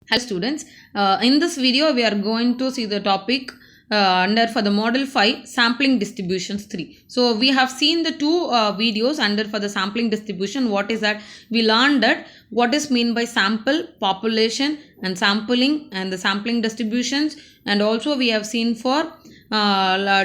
Hello students, in this video we are going to see the topic under for the model 5 sampling distributions 3. So we have seen the two videos under for the sampling distribution. What is that? We learned that what is mean by sample, population and sampling and the sampling distributions, and also we have seen for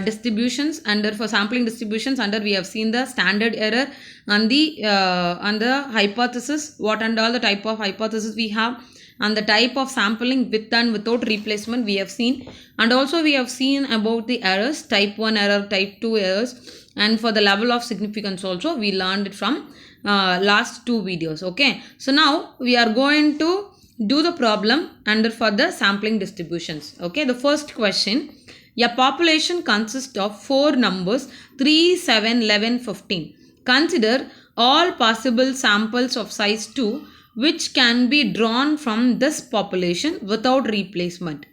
distributions under for sampling distributions under we have seen the standard error and the hypothesis, what and all the type of hypothesis we have, and the type of sampling with and without replacement we have seen, and also we have seen about the errors, type 1 error, type 2 errors, and for the level of significance also we learned it from last two videos. Okay, so now we are going to do the problem under for the sampling distributions. Okay, the first question: a population consists of four numbers 3, 7, 11, 15. Consider all possible samples of size 2 which can be drawn from this population without replacement.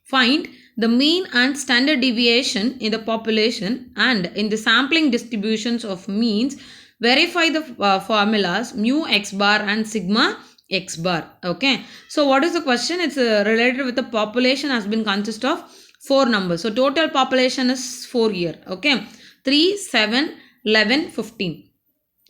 Find the mean and standard deviation in the population and in the sampling distributions of means. Verify the formulas mu x bar and sigma x bar. Okay, so what is the question? It's related with the population has been consist of four numbers. So total population is 4 here. Okay, 3, 7, 11, 15.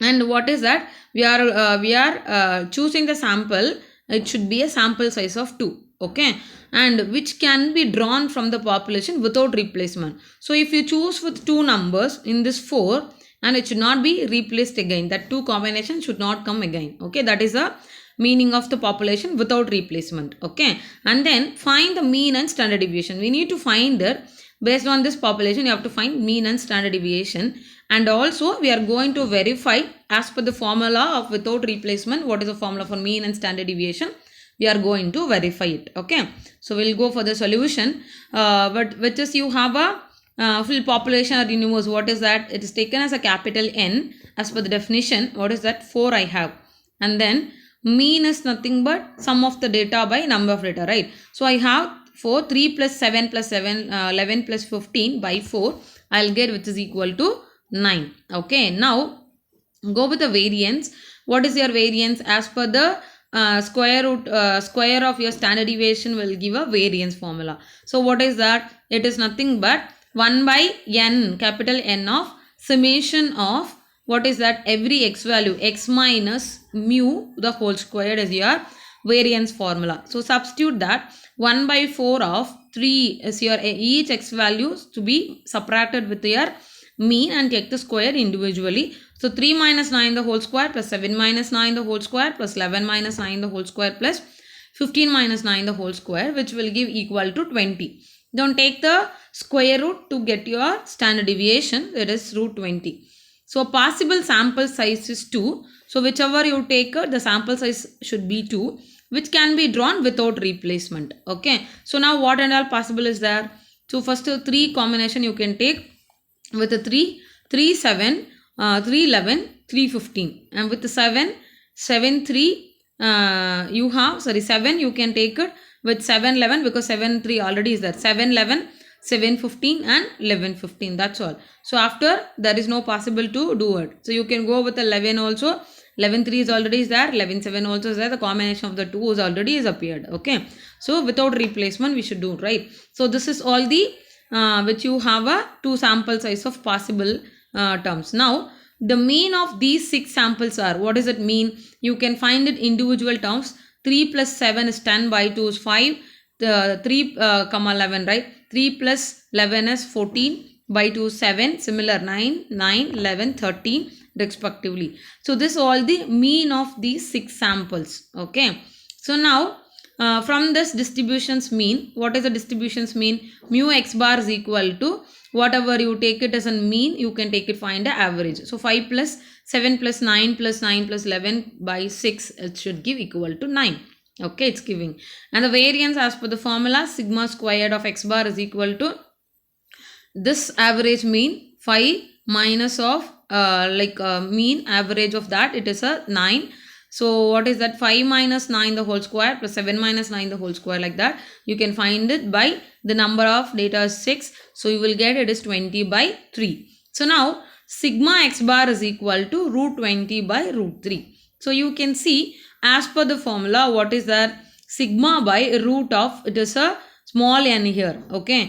And what is that? We are choosing the sample. It should be a sample size of 2. Okay, and which can be drawn from the population without replacement. So if you choose with two numbers in this 4, and it should not be replaced again, that two combination should not come again. Okay, that is the meaning of the population without replacement. Okay, and then find the mean and standard deviation. We need to find that based on this population you have to find mean and standard deviation, and also we are going to verify as per the formula of without replacement. What is the formula for mean and standard deviation? We are going to verify it. Okay, so we'll go for the solution, but which is you have a full population or universe. What is that? It is taken as a capital N as per the definition. What is that? 4 I have, and then mean is nothing but sum of the data by number of data, right? So I have 4, 3 plus 7 plus 7, 11 plus 15 by 4, I'll get which is equal to 9. Okay, now go with the variance. What is your variance? As per the square of your standard deviation will give a variance formula. So what is that? It is nothing but 1 by n, capital N of summation of what is that? Every x value, x minus mu the whole squared is your variance formula. So substitute that 1 by 4 of 3 is your each x values to be subtracted with your mean and take the square individually. So 3 minus 9 the whole square plus 7 minus 9 the whole square plus 11 minus 9 the whole square plus 15 minus 9 the whole square, which will give equal to 20. Don't take the square root to get your standard deviation, that is root 20. So possible sample size is 2. So whichever you take, the sample size should be 2, which can be drawn without replacement. Okay, so now what and all possible is there? So first 3 combination you can take with the 3, 3, 7, 3, 11, 3, 15, and with the 7, 7, 3, you have, 7 you can take it with 7, 11 because 7, 3 already is there. 7, 11, 7, 15 and 11, 15, that's all. So after there is no possible to do it. So you can go with 11 also. 11, 3 is already there. 11, 7 also is there. The combination of the two is already is appeared. Okay. So without replacement we should do, right? So this is all the which you have a two sample size of possible terms. Now the mean of these 6 samples are, what does it mean? You can find it individual terms. 3 plus 7 is 10 by 2 is 5. 3 comma 11, right? 3 plus 11 is 14 by 2 7. Similar 9, 9, 11, 13 respectively. So this is all the mean of these 6 samples. Okay. So now from this distributions mean, what is the distributions mean? Mu x bar is equal to whatever you take it as a mean, you can take it, find the average. So 5 plus 7 plus 9 plus 9 plus 11 by 6, it should give equal to 9. Okay, it's giving. And the variance as per the formula, sigma squared of x bar is equal to this average mean 5 minus of mean average of that, it is a 9. So what is that? 5 minus 9 the whole square plus 7 minus 9 the whole square, like that. You can find it by the number of data is 6. So you will get it is 20 by 3. So now sigma x bar is equal to root 20 by root 3. So you can see as per the formula, what is that? sigma by root of, it is a small n here, okay,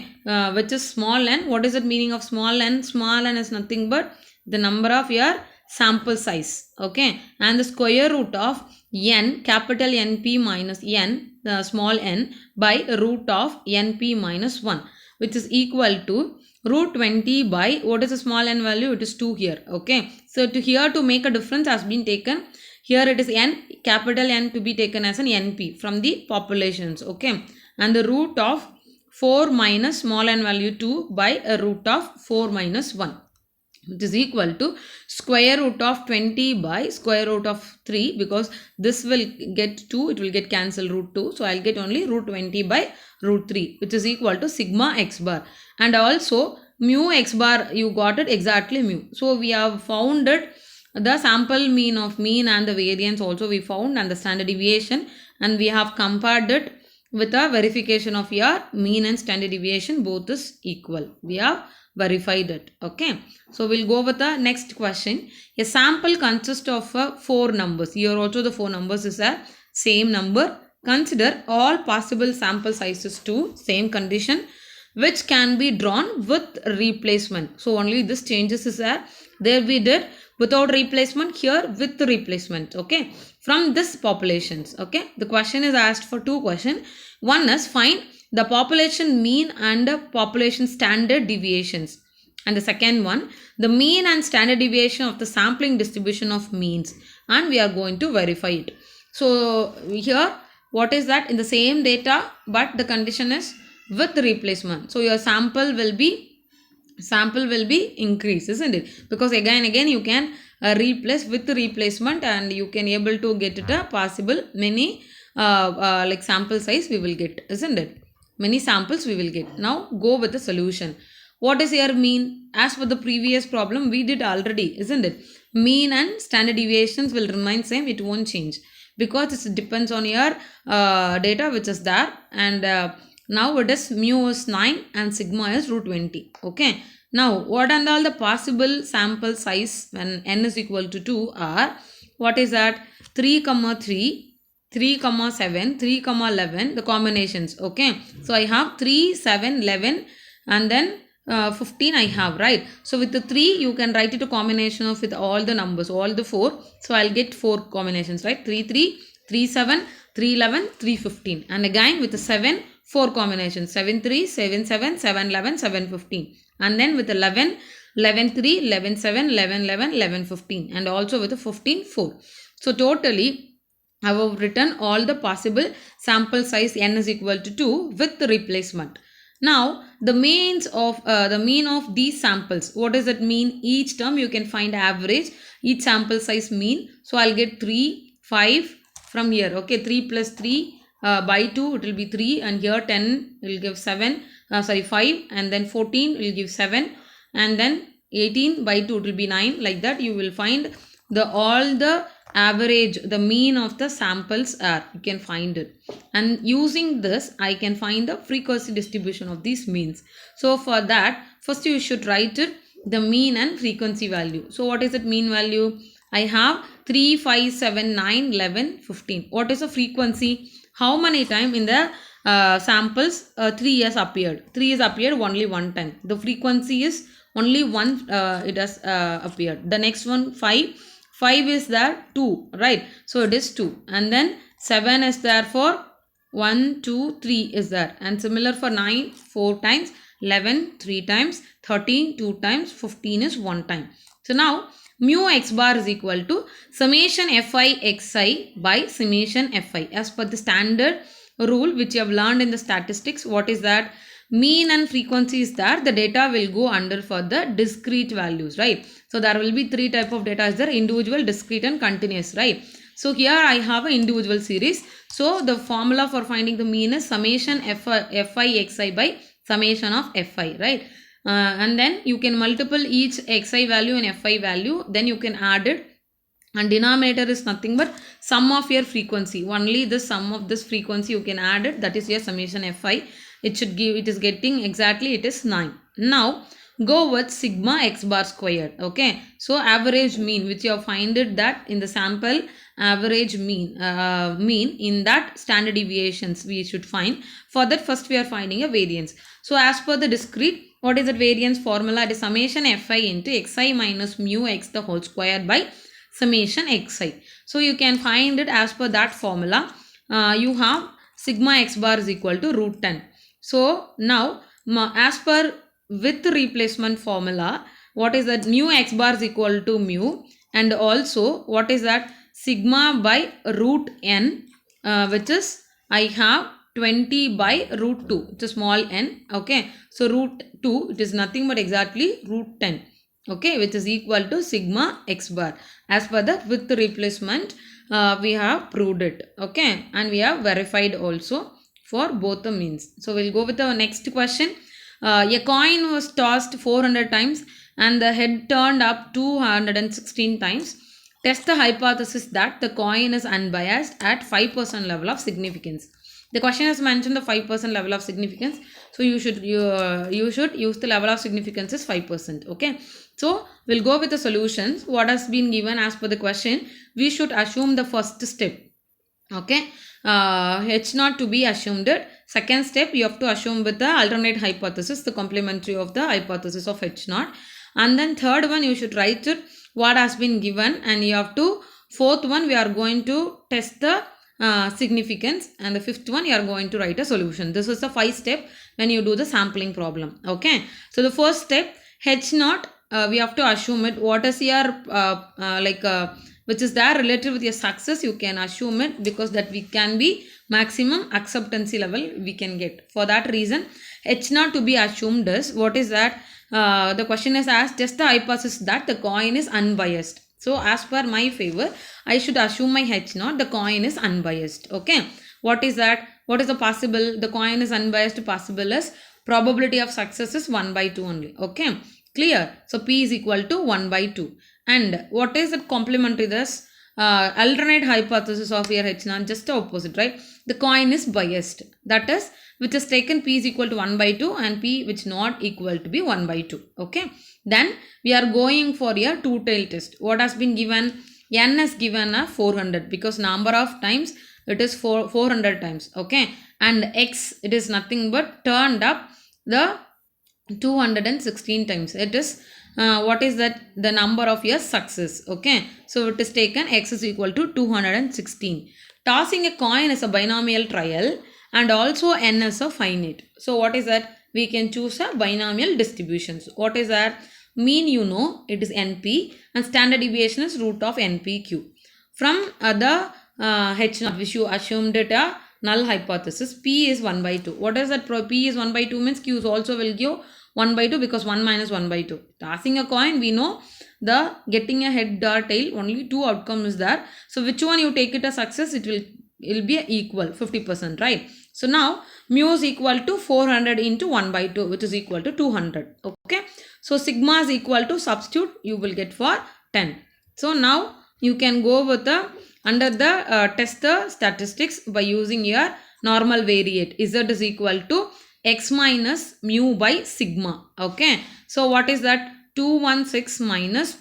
which is small n. What is the meaning of small n? Small n is nothing but the number of your sample size, okay, and the square root of n, capital NP minus n, the small n, by root of NP minus 1, which is equal to root 20 by, what is the small n value? It is 2 here, okay. So to here, to make a difference has been taken. Here it is n, capital N to be taken as an NP from the populations, okay, and the root of 4 minus small n value 2 by a root of 4 minus 1, which is equal to square root of 20 by square root of 3, because this will get 2, it will get cancelled root 2. So I'll get only root 20 by root 3, which is equal to sigma x bar. And also mu x bar, you got it exactly mu. So we have found it, the sample mean of mean and the variance also we found, and the standard deviation, and we have compared it with a verification of your mean and standard deviation, both is equal. We have verified it, okay. So we'll go with the next question. A sample consists of 4 numbers. Here also the 4 numbers is a same number. Consider all possible sample sizes to same condition, which can be drawn with replacement. So only this changes is there we did without replacement, here with the replacement, okay, from this populations, okay. The question is asked for 2 questions. One is find the population mean and the population standard deviations, and the second one, the mean and standard deviation of the sampling distribution of means, and we are going to verify it. So here, what is that? In the same data, but the condition is with replacement. So your sample will be increased, isn't it? Because again you can replace with the replacement, and you can able to get it a possible many like sample size we will get, isn't it? Many samples we will get. Now go with the solution. What is your mean? As for the previous problem we did already, isn't it? Mean and standard deviations will remain same, it won't change, because it depends on your data which is there. And now it is mu is 9 and sigma is root 20, okay. Now what are all the possible sample size when n is equal to 2 are, what is that? 3, 3, 3, 7, 3, 11, the combinations, okay. So I have 3, 7, 11 and then 15 I have, right? So with the 3 you can write it a combination of with all the numbers, all the 4. So I'll get 4 combinations, right? 3, 3, 3, 7, 3, 11, 3, 15. And again with the 7, 4 combinations, 7, 3, 7, 7, 7, 11, 7, 15. And then with 11, 11, 3, 11, 7, 11, 11, 11, 15. And also with the 15, 4. So totally I have written all the possible sample size n is equal to 2 with the replacement. Now the means of the mean of these samples, what does that mean? Each term you can find average, each sample size mean. So I'll get 3, 5 from here, okay. 3 plus 3 by 2 it will be 3, and here 10 will give 7, 5, and then 14 will give 7, and then 18 by 2 it will be 9. Like that you will find the all the average, the mean of the samples are, you can find it. And using this I can find the frequency distribution of these means. So for that, first you should write it the mean and frequency value. So what is that mean value? I have 3, 5, 7, 9, 11, 15. What is the frequency? How many time in the samples 3 has appeared? 3 has appeared only one time. The frequency is only one, it has appeared. The next one 5 is there 2, right? So it is 2. And then 7 is there for 1, 2, 3 is there. And similar for 9, 4 times, 11, 3 times, 13, 2 times, 15 is 1 time. So now mu x bar is equal to summation fi xi by summation fi. As per the standard rule which you have learned in the statistics, what is that? Mean and frequency is there, the data will go under for the discrete values, right? So there will be 3 type of data is there: individual, discrete and continuous, right? So here I have an individual series. So the formula for finding the mean is summation fi xi by summation of fi, right? And then you can multiple each xi value and fi value, then you can add it, and denominator is nothing but sum of your frequency. Only the sum of this frequency you can add it, that is your summation fi. It should give, it is getting exactly, it is 9. Now go with sigma x bar squared. Okay, so average mean, which you have find it that in the sample average mean in that standard deviations we should find. For that, first we are finding a variance. So as per the discrete, what is the variance formula? It is summation fi into xi minus mu x the whole square by summation xi. So you can find it as per that formula. You have sigma x bar is equal to root 10. So now as per with replacement formula, what is that? Mu x bar is equal to mu, and also what is that? Sigma by root n, which is I have 20 by root 2. It's a small n. Okay, so root 2, it is nothing but exactly root 10. Okay, which is equal to sigma x bar. As per the with replacement, we have proved it. Okay, and we have verified also for both the means. So we'll go with the next question. A coin was tossed 400 times and the head turned up 216 times. Test the hypothesis that the coin is unbiased at 5% level of significance. The question has mentioned the 5% level of significance. So you should use the level of significance is 5%. Okay. So we'll go with the solutions. What has been given as per the question, we should assume the first step. Okay, H naught to be assumed. Second step, you have to assume with the alternate hypothesis, the complementary of the hypothesis of H naught. And then third one, you should write it what has been given, and you have to, fourth one, we are going to test the significance, and the fifth one, you are going to write a solution. This is the 5 step when you do the sampling problem. Okay, so the first step, H naught, we have to assume it. What is your which is there related with your success, you can assume it, because that we can be maximum acceptancy level we can get. For that reason, H naught to be assumed is, what is that? The question is asked, just the hypothesis that the coin is unbiased. So as per my favor, I should assume my H naught, the coin is unbiased. Okay, what is that? What is the possible? The coin is unbiased, possible is probability of success is 1 by 2 only. Okay, clear? So P is equal to 1 by 2. And what is the complementary this? Alternate hypothesis of your H naught, just the opposite, right? The coin is biased. That is, which is taken P is equal to 1 by 2 and P which not equal to be 1 by 2. Okay. Then we are going for a two-tail test. What has been given? N is given a 400 because number of times it is 400 times. Okay. And X, it is nothing but turned up the 216 times. It is what is that? The number of your success. Okay, so it is taken x is equal to 216. Tossing a coin is a binomial trial and also n is a finite. So what is that? We can choose a binomial distributions. What is that? Mean, you know, it is np, and standard deviation is root of npq. From the h naught, which you assumed it a null hypothesis, p is 1 by 2. What is that? P is 1 by 2 means q also will give 1 by 2 because 1 minus 1 by 2. Tossing a coin, we know the getting a head or tail, only 2 outcomes is there. So which one you take it as success, it will be equal 50%, right? So now mu is equal to 400 into 1 by 2, which is equal to 200. Okay. So sigma is equal to, substitute, you will get for 10. So now you can go with the under the test the statistics by using your normal variate. Z is equal to x minus mu by sigma. Okay. So what is that? 216 minus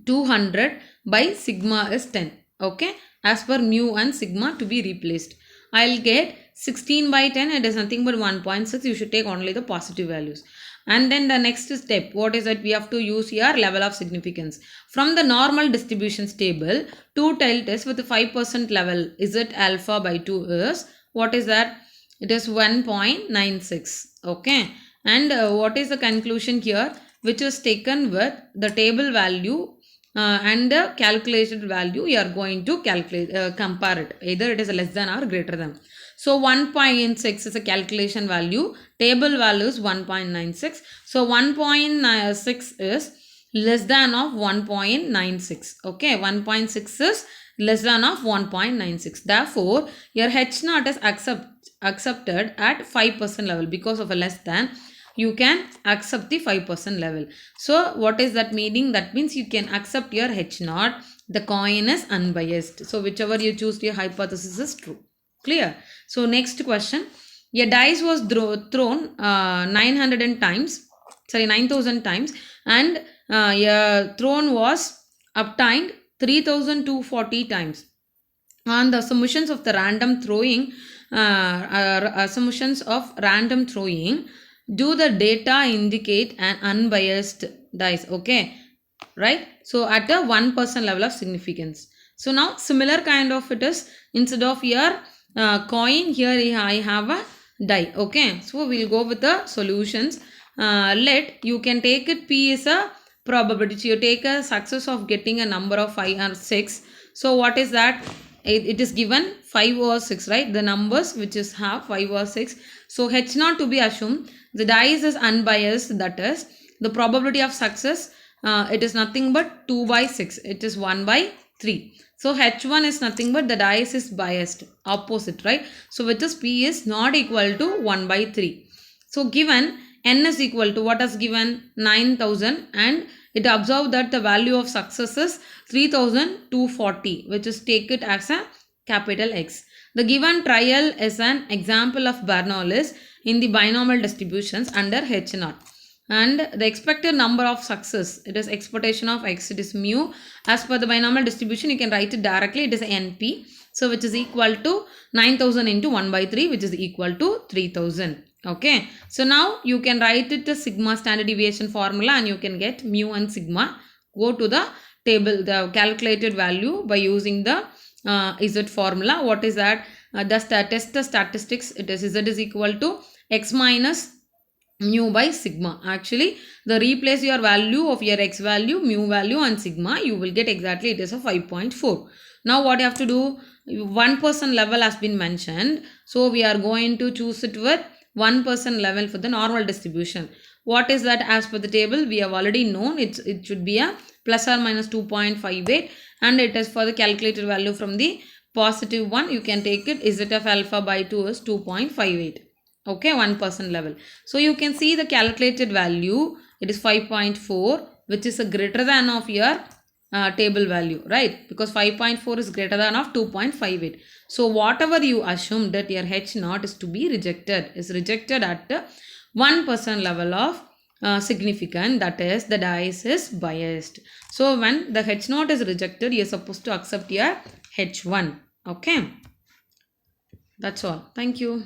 200 by sigma is 10. Okay. As per mu and sigma to be replaced. I'll get 16 by 10. It is nothing but 1.6. You should take only the positive values. And then the next step, what is that? We have to use here level of significance. From the normal distributions table, two-tailed test with 5% level, Z alpha by 2 is, what is that? It is 1.96. Okay. And what is the conclusion here? Which is taken with the table value and the calculated value. You are going to calculate, compare it. Either it is less than or greater than. So 1.6 is a calculation value. Table value is 1.96. So 1.6 is less than of 1.96. Okay. 1.6 is less than of 1.96. Therefore, your H naught is accepted at 5% level. Because of a less than, you can accept the 5% level. So what is that meaning? That means you can accept your H naught. The coin is unbiased. So whichever you choose, your hypothesis is true. Clear? So next question. A dice was thrown 900 times 9,000 times, and a throne was obtained 3,240 times. On the assumptions of the random throwing, do the data indicate an unbiased dice? Okay, right? So at a 1% level of significance. So now similar kind of it is, instead of your coin, here I have a die. Okay, so we'll go with the solutions. Let you can take it, P is a probability. So you take a success of getting a number of 5 or 6. So what is that? It is given 5 or 6, right? The numbers which is have 5 or 6. So H naught to be assumed, the dice is unbiased, that is the probability of success, it is nothing but 2 by 6, it is 1 by 3. So H1 is nothing but the dice is biased, opposite, right? So which is P is not equal to 1 by 3. So given N is equal to, what is given, 9,000, and it observed that the value of success is 3,240, which is take it as a capital X. The given trial is an example of Bernoulli in the binomial distributions under H naught. And the expected number of success, it is expectation of X, it is mu. As per the binomial distribution, you can write it directly, it is NP. So which is equal to 9,000 into 1 by 3, which is equal to 3,000. Okay, so now you can write it as sigma standard deviation formula, and you can get mu and sigma. Go to the table, the calculated value by using the Z formula. What is that? Test the statistics. It is Z is equal to X minus mu by sigma. Actually, the replace your value of your X value, mu value and sigma, you will get exactly it is a 5.4. Now what you have to do, 1% level has been mentioned. So we are going to choose it with 1% level for the normal distribution. What is that? As per the table, we have already known it should be a plus or minus 2.58, and it is for the calculated value from the positive one. You can take it Z of alpha by 2 is 2.58. Okay, 1% level. So you can see the calculated value, it is 5.4, which is a greater than of your table value, right? Because 5.4 is greater than of 2.58. So whatever you assume that your H naught is to be rejected, is rejected at 1% level of significant, that is the dice is biased. So when the H naught is rejected, you are supposed to accept your H1. Okay, that's all. Thank you.